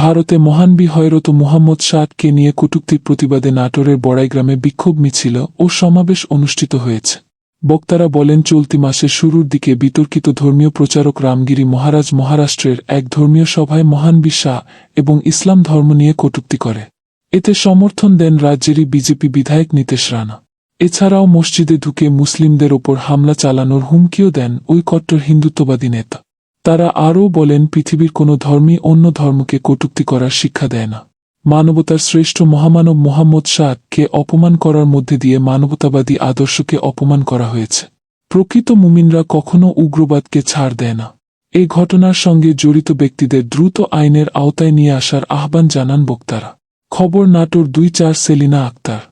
ভারতে মহানবী হযরত মুহাম্মদ কে নিয়ে কটূক্তির প্রতিবাদে নাটোরের বড়াইগ্রামে বিক্ষোভ মিছিল ও সমাবেশ অনুষ্ঠিত হয়েছে। বক্তারা বলেন, চলতি মাসের শুরুর দিকে বিতর্কিত ধর্মীয় প্রচারক রামগিরি মহারাজ মহারাষ্ট্রের এক ধর্মীয় সভায় মহানবী এবং ইসলাম ধর্ম নিয়ে কটূক্তি করে। এতে সমর্থন দেন রাজ্যেরই বিজেপি বিধায়ক নীতেশ রানা। এছাড়াও মসজিদে ঢুকে মুসলিমদের ওপর হামলা চালানোর হুমকিও দেন ওই কট্টর হিন্দুত্ববাদী নেতা। তারা আরও বলেন, পৃথিবীর কোনো ধর্মই অন্য ধর্মকে কটূক্তি করার শিক্ষা দেয় না। মানবতার শ্রেষ্ঠ মহামানব মুহাম্মদ কে অপমান করার মধ্যে দিয়ে মানবতাবাদী আদর্শকে অপমান করা হয়েছে। প্রকৃত মুমিনরা কখনো উগ্রবাদকে ছাড় দেয় না। এই ঘটনার সঙ্গে জড়িত ব্যক্তিদের দ্রুত আইনের আওতায় নিয়ে আসার আহ্বান জানান বক্তারা। খবর নাটোর 2-4 সেলিনা আক্তার।